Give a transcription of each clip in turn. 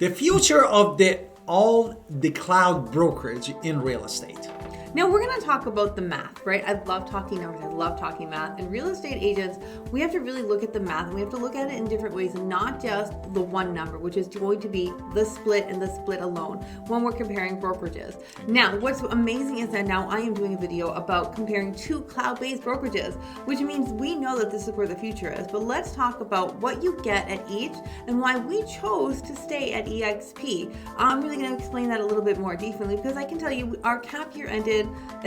The future of the cloud brokerage in real estate. Now we're going to talk about the math, right? I love talking numbers. I love talking math. And real estate agents, we have to really look at the math, and we have to look at it in different ways, and not just the one number, which is going to be the split and the split alone when we're comparing brokerages. Now, what's amazing is that now I am doing a video about comparing two cloud-based brokerages, which means we know that this is where the future is. But let's talk about what you get at each and why we chose to stay at eXp. I'm really going to explain that a little bit more deeply, because I can tell you our cap year ended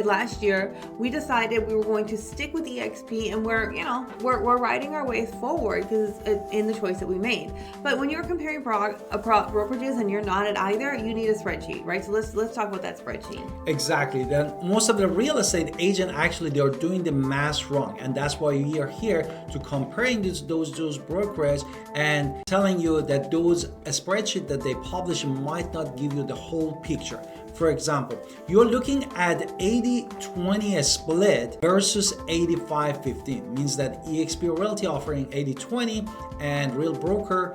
last year. We decided we were going to stick with eXp, and we're riding our way forward because in the choice that we made. But when you're comparing brokerages and you're not at either, you need a spreadsheet, right? So let's talk about that spreadsheet. Exactly. Then most of the real estate agent actually they're doing the math wrong, and that's why we are here to comparing those brokerage and telling you that those spreadsheet that they publish might not give you the whole picture. For example, you're looking at 80-20 split versus 85-15. Means that eXp Realty offering 80-20 and Real Broker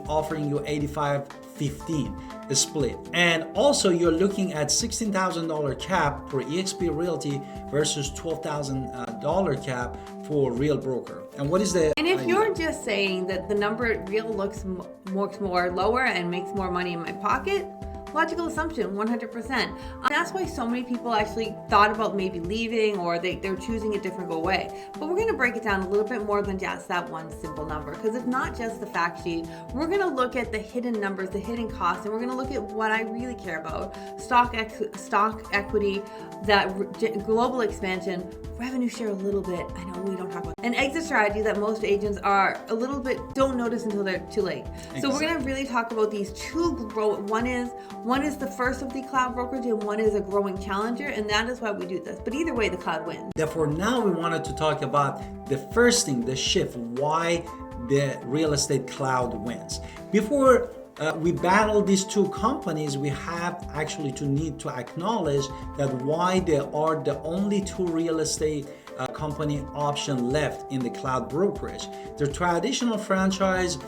offering you 85-15 split. And also you're looking at $16,000 cap for eXp Realty versus $12,000 cap for Real Broker. And what is the And if you're just saying that the number Real looks more lower and makes more money in my pocket, logical assumption, 100%. That's why so many people actually thought about maybe leaving, or they're choosing a different way. But we're going to break it down a little bit more than just that one simple number, because it's not just the fact sheet. We're going to look at the hidden numbers, the hidden costs, and we're going to look at what I really care about: stock equity, that global expansion, revenue share a little bit. I know we don't talk about an exit strategy that most agents are a little bit don't notice until they're too late. Exactly. So we're going to really talk about these two. One is the first of the cloud brokerage, and one is a growing challenger, and that is why we do this. But either way, the cloud wins. Therefore, now we wanted to talk about the first thing, the shift, why the real estate cloud wins. Before we battle these two companies, we have actually to need to acknowledge that why they are the only two real estate company option left in the cloud brokerage. The traditional franchise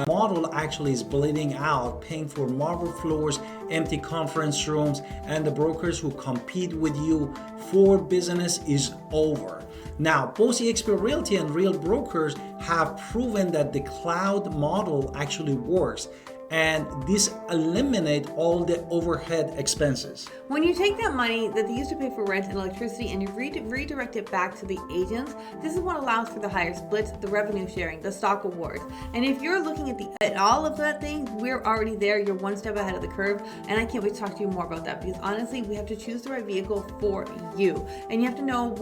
model actually is bleeding out, paying for marble floors, empty conference rooms, and the brokers who compete with you for business is over. Now, both eXp Realty and Real Brokers have proven that the cloud model actually works, and this eliminates all the overhead expenses. When you take that money that they used to pay for rent and electricity and you redirect it back to the agents, this is what allows for the higher splits, the revenue sharing, the stock awards. And if you're looking at all of that thing, we're already there. You're one step ahead of the curve, and I can't wait to talk to you more about that, because honestly, we have to choose the right vehicle for you, and you have to know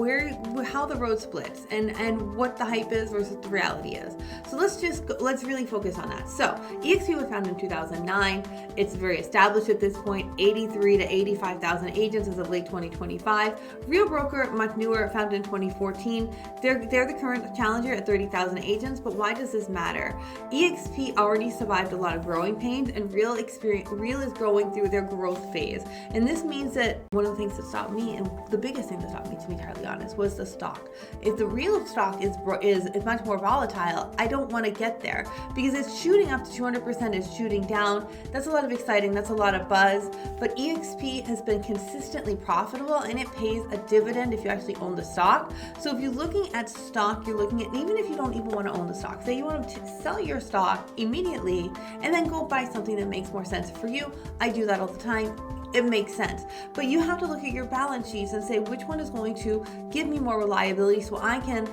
how the road splits and what the hype is versus the reality is. So let's really focus on that. So eXp was founded in 2009. It's very established at this point, 83 to 85,000 agents as of late 2025. Real Broker, much newer, founded in 2014. They're the current challenger at 30,000 agents, but why does this matter? eXp already survived a lot of growing pains, and Real is growing through their growth phase. And this means that one of the things that stopped me, and the biggest thing that stopped me, to be entirely honest, was the stock. If the Real stock is much more volatile, I don't want to get there, because it's shooting up to 200%, it's shooting down. That's a lot of exciting, that's a lot of buzz, but eXp has been consistently profitable, and it pays a dividend if you actually own the stock. So if you're looking at stock, you're looking at, even if you don't even want to own the stock, say you want to sell your stock immediately and then go buy something that makes more sense for you. I do that all the time. It makes sense. But you have to look at your balance sheets and say which one is going to give me more reliability so I can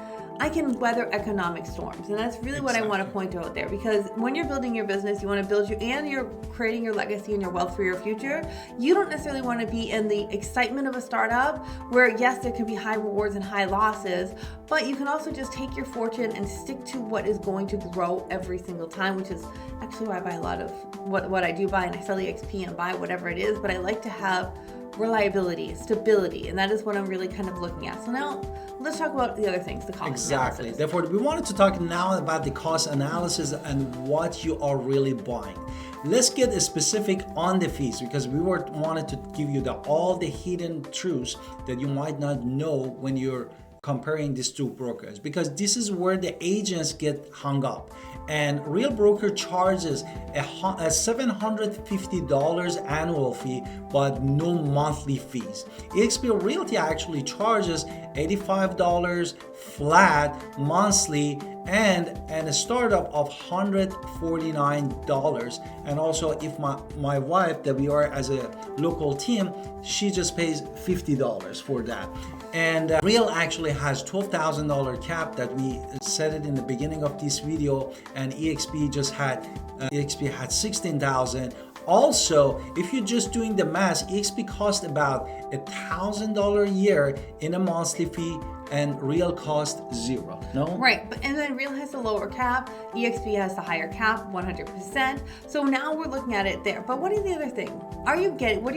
weather economic storms. And that's really what I want to point out there, because when you're building your business, you want to build and you're creating your legacy and your wealth for your future. You don't necessarily want to be in the excitement of a startup where, yes, there can be high rewards and high losses, but you can also just take your fortune and stick to what is going to grow every single time, which is actually why I buy a lot of what I do buy, and I sell eXp and buy whatever it is, but I like to have reliability, stability, and that is what I'm really kind of looking at. So now let's talk about the other things, the cost analysis. Therefore, we wanted to talk now about the cost analysis and what you are really buying. Let's get specific on the fees, because we wanted to give you all the hidden truths that you might not know when you're comparing these two brokers, because this is where the agents get hung up. And Real Broker charges a $750 annual fee, but no monthly fees. eXp Realty actually charges $85 flat monthly, and a startup of $149. And also, if my wife that we are as a local team, she just pays $50 for that. And Real actually has $12,000 cap that we said it in the beginning of this video, and eXp had 16,000. Also, if you're just doing the math, eXp cost about $1,000 a year in a monthly fee, and Real cost $0. No? Right, and then Real has the lower cap, eXp has the higher cap, 100%. So now we're looking at it there. But what is the other thing? What are you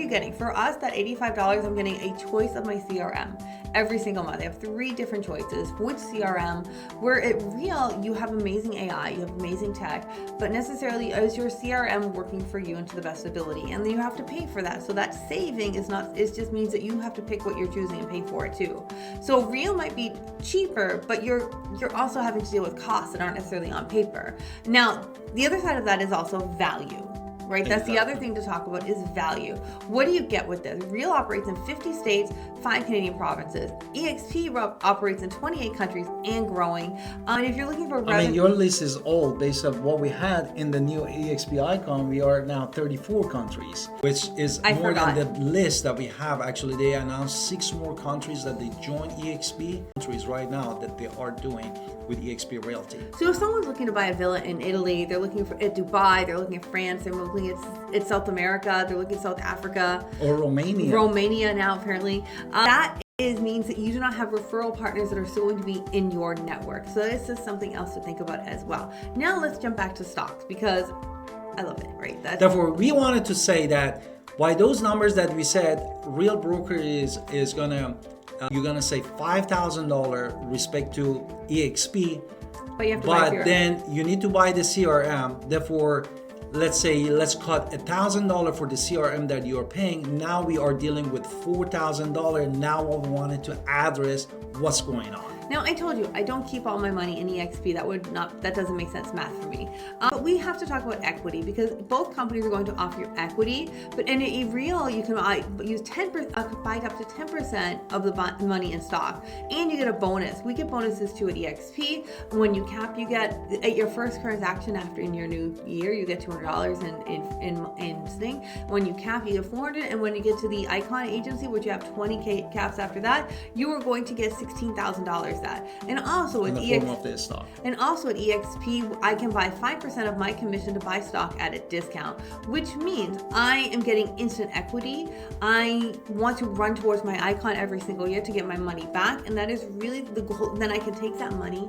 getting? For us, that $85, I'm getting a choice of my CRM every single month. I have 3 different choices. Which CRM? Where at Real, you have amazing AI, you have amazing tech, but necessarily is your CRM working for you and to the best ability? And then you have to pay for that. So that saving is not, it just means that you have to pick what you're choosing and pay for it too. So Real might be cheaper, but you're also having to deal with costs that aren't necessarily on paper. Now, the other side of that is also value. Right? That's the other thing to talk about is value. What do you get with this? Real operates in 50 states, 5 Canadian provinces. eXp operates in 28 countries and growing. And if you're looking for revenue, I mean, your list is old based on what we had in the new eXp icon. We are now 34 countries, which is more than the list that we have. Actually, they announced 6 more countries that they join eXp countries right now that they are doing with eXp Realty. So if someone's looking to buy a villa in Italy, they're looking at Dubai, they're looking at France, they're looking at South America, they're looking at South Africa. Or Romania. Romania now, apparently. That means that you do not have referral partners that are going to be in your network. So this is something else to think about as well. Now let's jump back to stocks, because I love it, right? Therefore, we wanted to say that by those numbers that we said, Real Broker is gonna, you're gonna save $5,000 respect to eXp, but you have to buy CRM. Then you need to buy the CRM. Therefore, let's cut $1,000 for the CRM that you're paying. Now we are dealing with $4,000. Now we wanted to address what's going on. Now, I told you, I don't keep all my money in eXp. That doesn't make sense math for me. But we have to talk about equity, because both companies are going to offer you equity. But in a Real, you can use 10%, buy up to 10% of the money in stock, and you get a bonus. We get bonuses too at eXp. When you cap, you get at your first transaction after in your new year, you get $200 in thing. When you cap, you get $400, and when you get to the Icon agency, which you have 20K caps after that, you are going to get $16,000. That. And also at stock. And also at eXp, I can buy 5% of my commission to buy stock at a discount, which means I am getting instant equity. I want to run towards my Icon every single year to get my money back, and that is really the goal. Then I can take that money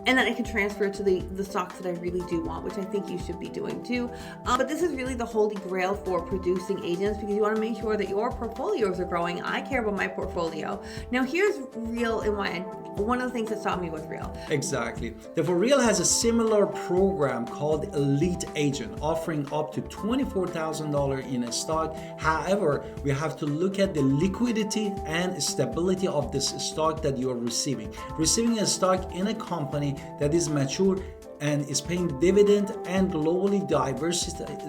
and then I can transfer it to the stocks that I really do want, which I think you should be doing too. But this is really the holy grail for producing agents, because you want to make sure that your portfolios are growing. I care about my portfolio. Now here's Real and why. One of the things that stopped me with Real. Exactly. Therefore, Real has a similar program called Elite Agent, offering up to $24,000 in a stock. However, we have to look at the liquidity and stability of this stock that you are receiving. Receiving a stock in a company that is mature and is paying dividend and globally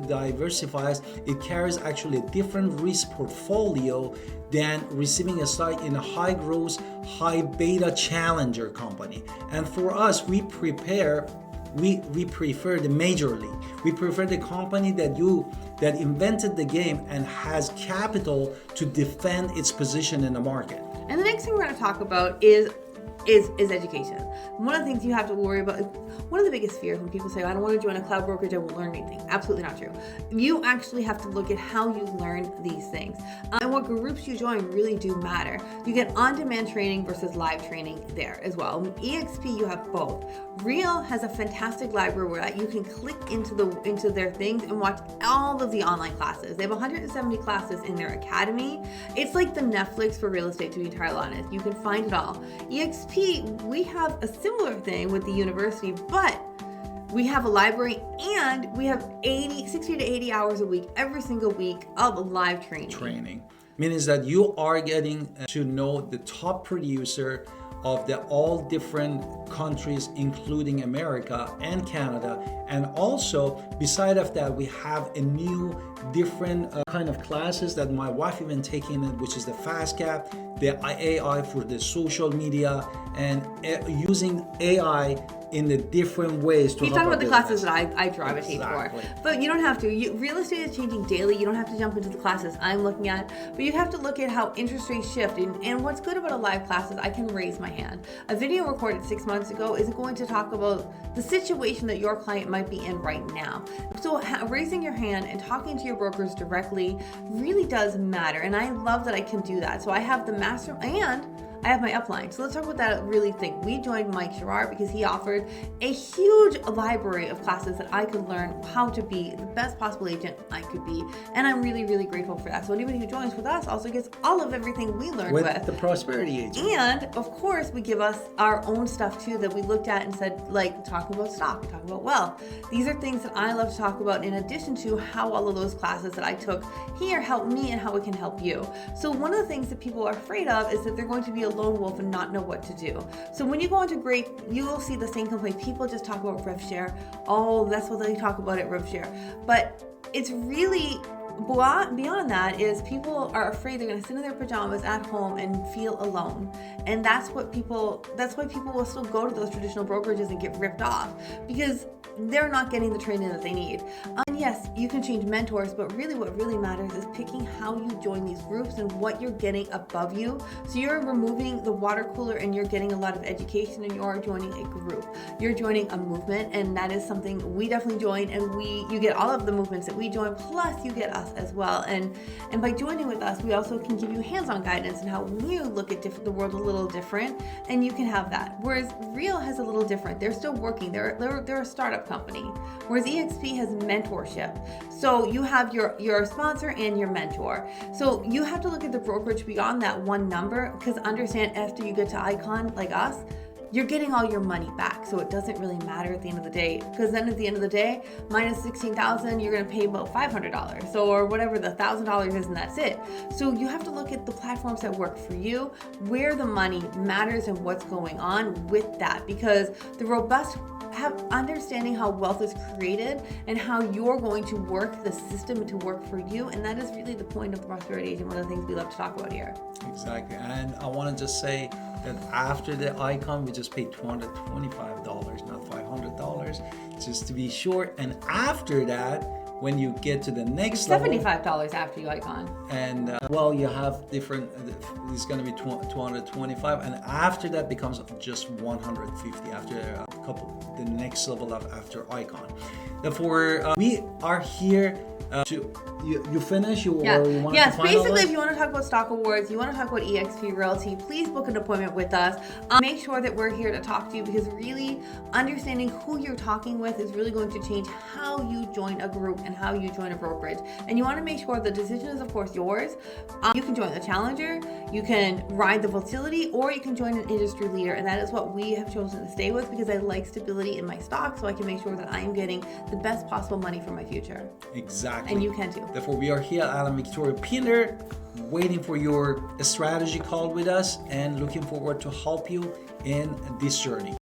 diversifies, it carries actually a different risk portfolio than receiving a stock in a high growth, high beta challenger company. And for us, we prefer the major league. We prefer the company that invented the game and has capital to defend its position in the market. And the next thing we're going to talk about is education. One of the things you have to worry about, one of the biggest fears when people say, I don't want to join a cloud brokerage, I won't learn anything. Absolutely not true. You actually have to look at how you learn these things. And what groups you join really do matter. You get on-demand training versus live training there as well. In eXp, you have both. Real has a fantastic library where you can click into their things and watch all of the online classes. They have 170 classes in their academy. It's like the Netflix for real estate, to be entirely honest. You can find it all. eXp, we have a similar thing with the university, but we have a library and we have 60 to 80 hours a week, every single week of live training. Means that you are getting to know the top producer of the all different countries, including America and Canada. And also, beside of that, we have a new different kind of classes that my wife even taking, which is the fast cap, the AI for the social media, and using AI in the different ways to you talk about the classes that I gravitate for, but you don't have to. Real estate is changing daily. You don't have to jump into the classes I'm looking at, but you have to look at how interest rates shift. And what's good about a live class is I can raise my hand. A video recorded 6 months ago isn't going to talk about the situation that your client might be in right now. So raising your hand and talking to your brokers directly really does matter, and I love that I can do that. So I have the master and I have my upline. So let's talk about that really thing. We joined Mike Sherrard because he offered a huge library of classes that I could learn how to be the best possible agent I could be. And I'm really, really grateful for that. So anybody who joins with us also gets all of everything we learned with the prosperity agent. And of course, we give us our own stuff too that we looked at and said, like talking about stock, talking about wealth. These are things that I love to talk about in addition to how all of those classes that I took here help me and how it can help you. So one of the things that people are afraid of is that they're going to be a lone wolf and not know what to do. So when you go into Great, you will see the same complaint. People just talk about rev share. Oh, that's what they talk about at rev share. But it's really beyond that is people are afraid they're going to sit in their pajamas at home and feel alone. And that's why people will still go to those traditional brokerages and get ripped off, because they're not getting the training that they need. And yes, you can change mentors, but really what really matters is picking how you join these groups and what you're getting above you. So you're removing the water cooler and you're getting a lot of education, and you're joining a group. You're joining a movement, and that is something we definitely join, and you get all of the movements that we join, plus you get us as well. And by joining with us, we also can give you hands-on guidance and how we look at the world a little different, and you can have that. Whereas Real has a little different. They're still working. They're a startup company, whereas eXp has mentorship. So you have your sponsor and your mentor. So you have to look at the brokerage beyond that one number, because understand after you get to Icon like us, you're getting all your money back. So it doesn't really matter at the end of the day, because then at the end of the day, minus $16,000, you're going to pay about $500. So, or whatever the $1,000 is, and that's it. So you have to look at the platforms that work for you, where the money matters and what's going on with that, because the robust have understanding how wealth is created and how you're going to work the system to work for you. And that is really the point of the prosperity agent, one of the things we love to talk about here. Exactly. And I want to just say that after the Icon, we just paid $225, not $500, just to be sure. And after that, when you get to the next level, $75 after you Icon. And well, you have different, it's going to be 225, and after that becomes just 150 after the next level up after Icon. Therefore, we are here you finish? Or you want yes, to basically, if you want to talk about stock awards, you want to talk about eXp Realty, please book an appointment with us. Make sure that we're here to talk to you, because really understanding who you're talking with is really going to change how you join a group and how you join a brokerage. And you want to make sure the decision is, of course, yours. You can join the challenger, you can ride the volatility, or you can join an industry leader. And that is what we have chosen to stay with, because I like stability in my stock, so I can make sure that I am getting the best possible money for my future. Exactly. And you can too. Therefore, we are here at Alan Victoria Pinder, waiting for your strategy call with us and looking forward to help you in this journey.